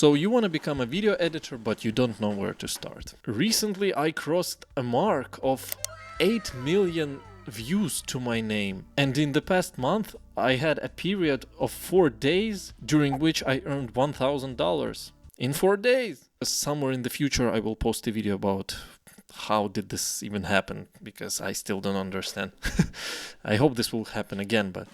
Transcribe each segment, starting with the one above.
So you want to become a video editor, but you don't know where to start. Recently, I crossed a mark of 8 million views to my name. And in the past month, I had a period of 4 days during which I earned $1,000 in 4 days. Somewhere in the future, I will post a video about how did this even happen, because I still don't understand. I hope this will happen again, but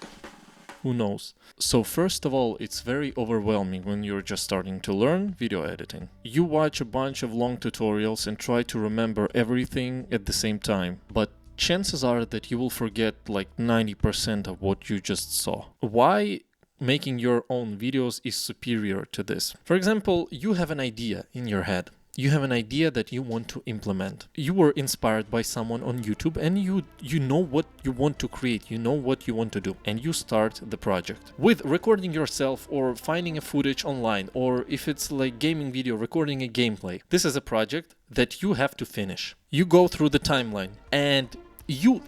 who knows? So first of all, it's very overwhelming when you're just starting to learn video editing. You watch a bunch of long tutorials and try to remember everything at the same time, but chances are that you will forget like 90% of what you just saw. Why making your own videos is superior to this? For example, you have an idea in your head. You have an idea that you want to implement. You were inspired by someone on YouTube and you know what you want to create, you know what you want to do, and you start the project. With recording yourself or finding a footage online, or if it's like gaming video, recording a gameplay. This is a project that you have to finish. You go through the timeline and you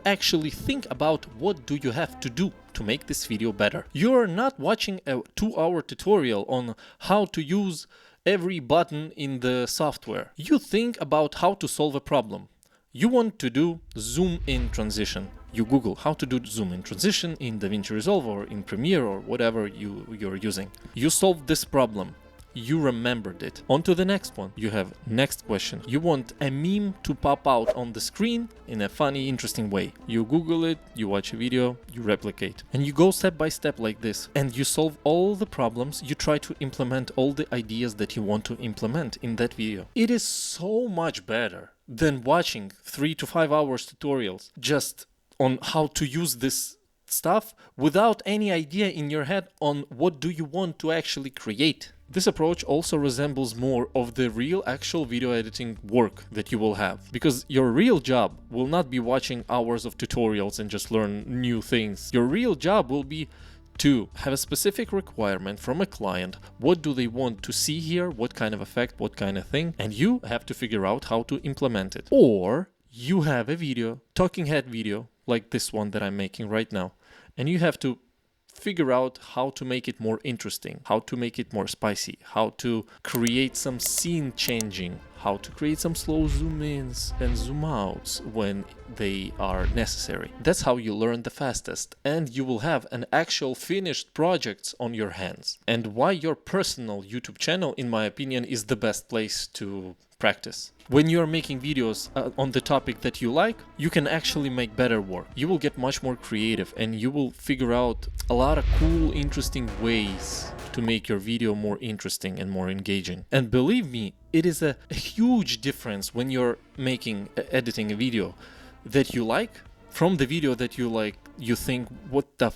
actually think about what do you have to do to make this video better. You're not watching a 2-hour tutorial on how to use every button in the software. You think about how to solve a problem. You want to do zoom in transition. You Google how to do zoom in transition in DaVinci Resolve or in Premiere or whatever you're using. You solved this problem. You remembered it. On to the next one. You have next question. You want a meme to pop out on the screen in a funny, interesting way. You Google it, you watch a video, you replicate. And you go step by step like this. And you solve all the problems. You try to implement all the ideas that you want to implement in that video. It is so much better than watching 3 to 5 hours tutorials just on how to use this stuff without any idea in your head on what do you want to actually create. This approach also resembles more of the real actual video editing work that you will have, because your real job will not be watching hours of tutorials and just learn new things. Your real job will be to have a specific requirement from a client. What do they want to see here? What kind of effect? What kind of thing? And you have to figure out how to implement it. Or you have a video, talking head video, like this one that I'm making right now, and you have to figure out how to make it more interesting, how to make it more spicy, how to create some scene changing, how to create some slow zoom ins and zoom outs when they are necessary. That's how you learn the fastest, and you will have an actual finished project on your hands. And why your personal YouTube channel, in my opinion, is the best place to practice. When you're making videos on the topic that you like, you can actually make better work. You will get much more creative and you will figure out a lot of cool, interesting ways to make your video more interesting and more engaging. And believe me, it is a huge difference when you're editing a video that you like from the video that you think, what the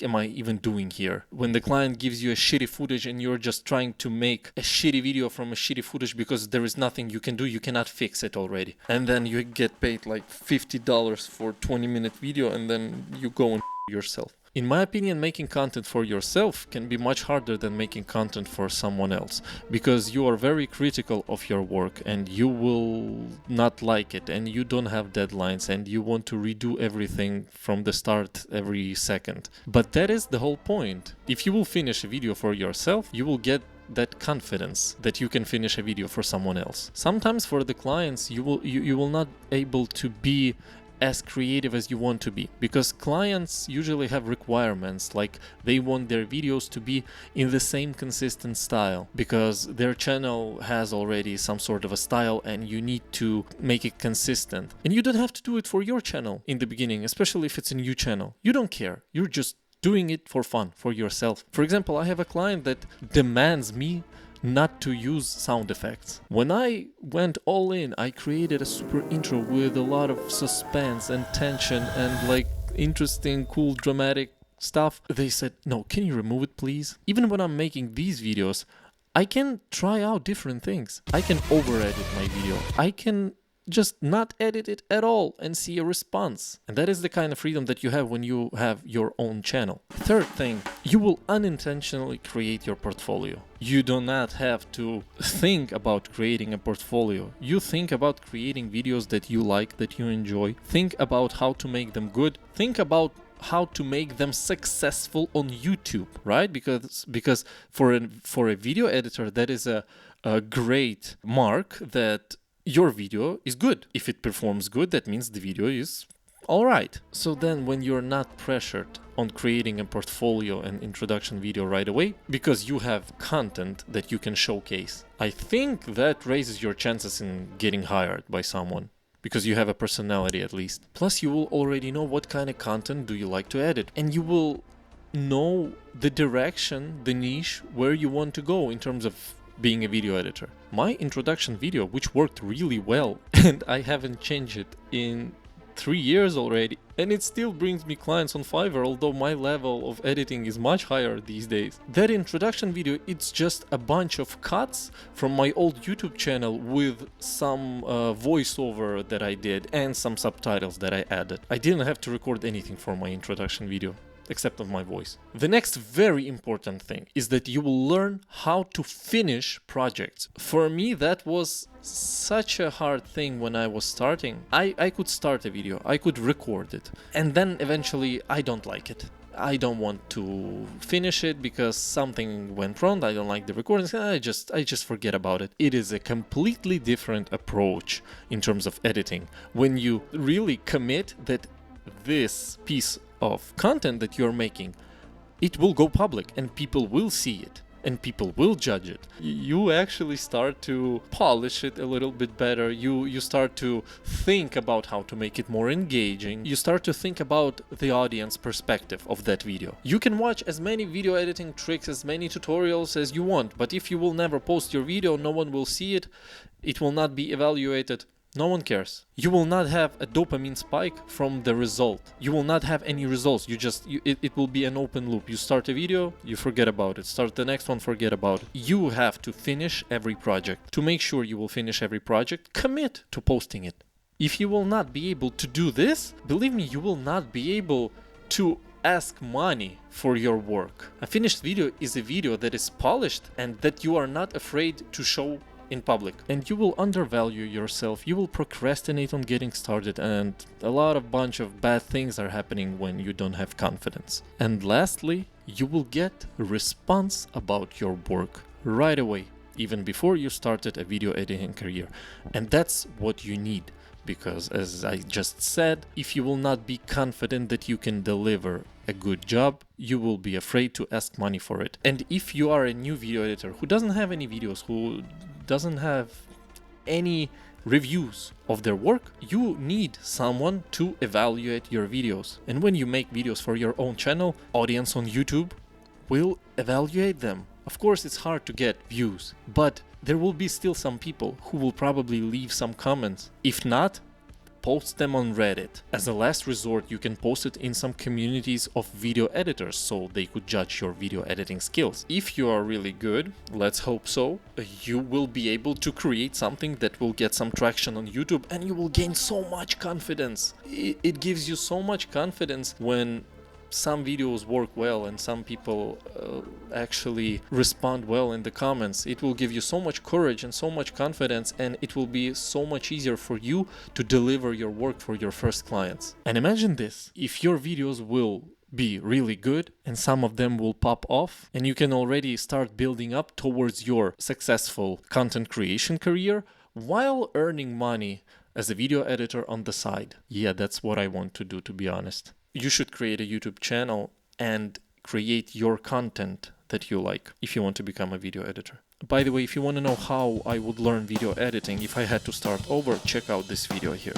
am I even doing here? When the client gives you a shitty footage and you're just trying to make a shitty video from a shitty footage because there is nothing you can do, you cannot fix it already. And then you get paid like $50 for 20-minute video and then you go and yourself. In my opinion, making content for yourself can be much harder than making content for someone else, because you are very critical of your work and you will not like it and you don't have deadlines and you want to redo everything from the start every second. But that is the whole point. If you will finish a video for yourself, you will get that confidence that you can finish a video for someone else. Sometimes for the clients, you will not able to be as creative as you want to be, because clients usually have requirements, like they want their videos to be in the same consistent style because their channel has already some sort of a style and you need to make it consistent. And you don't have to do it for your channel in the beginning, especially if it's a new channel. You don't care. You're just doing it for fun, for yourself. For example, I have a client that demands me not to use sound effects. When I went all in, I created a super intro with a lot of suspense and tension and like interesting, cool, dramatic stuff. They said, no, can you remove it please? Even when I'm making these videos, I can try out different things. I can over-edit my video. I can just not edit it at all and see a response. And that is the kind of freedom that you have when you have your own channel. Third thing, you will unintentionally create your portfolio. You do not have to think about creating a portfolio. You think about creating videos that you like, that you enjoy. Think about how to make them good. Think about how to make them successful on YouTube, right? Because for a video editor, that is a great mark that your video is good. If it performs good, that means the video is all right. So then when you're not pressured on creating a portfolio and introduction video right away, because you have content that you can showcase, I think that raises your chances in getting hired by someone, because you have a personality at least. Plus, you will already know what kind of content do you like to edit, and you will know the direction, the niche, where you want to go in terms of being a video editor. My introduction video, which worked really well, and I haven't changed it in 3 years already, and it still brings me clients on Fiverr, although my level of editing is much higher these days. That introduction video, it's just a bunch of cuts from my old YouTube channel with some voiceover that I did and some subtitles that I added. I didn't have to record anything for my introduction video, except of my voice. The next very important thing is that you will learn how to finish projects. For me, that was such a hard thing when I was starting. I could start a video, I could record it, and then eventually I don't like it. I don't want to finish it because something went wrong, I don't like the recordings, I just forget about it. It is a completely different approach in terms of editing. When you really commit that this piece of content that you're making, it will go public and people will see it and people will judge it. You actually start to polish it a little bit better. You start to think about how to make it more engaging. You start to think about the audience perspective of that video. You can watch as many video editing tricks, as many tutorials as you want, but if you will never post your video, no one will see it, it will not be evaluated. No one cares. You will not have a dopamine spike from the result. You will not have any results. It will be an open loop. You start a video, you forget about it. Start the next one, forget about it. You have to finish every project. To make sure you will finish every project, commit to posting it. If you will not be able to do this, believe me, you will not be able to ask money for your work. A finished video is a video that is polished and that you are not afraid to show in public, and you will undervalue yourself, you will procrastinate on getting started, and a bunch of bad things are happening when you don't have confidence. And lastly, you will get a response about your work right away, even before you started a video editing career. And that's what you need, because as I just said, if you will not be confident that you can deliver a good job, you will be afraid to ask money for it. And if you are a new video editor who doesn't have any videos, who doesn't have any reviews of their work, you need someone to evaluate your videos. And when you make videos for your own channel, audience on YouTube will evaluate them. Of course, it's hard to get views, but there will be still some people who will probably leave some comments. If not, post them on Reddit. As a last resort, you can post it in some communities of video editors so they could judge your video editing skills. If you are really good, let's hope so, you will be able to create something that will get some traction on YouTube, and you will gain so much confidence. It gives you so much confidence when some videos work well and some people actually respond well in the comments. It will give you so much courage and so much confidence, and it will be so much easier for you to deliver your work for your first clients. And imagine this, if your videos will be really good and some of them will pop off, and you can already start building up towards your successful content creation career while earning money as a video editor on the side. Yeah, that's what I want to do, to be honest. You should create a YouTube channel and create your content that you like if you want to become a video editor. By the way, if you want to know how I would learn video editing if I had to start over, check out this video here.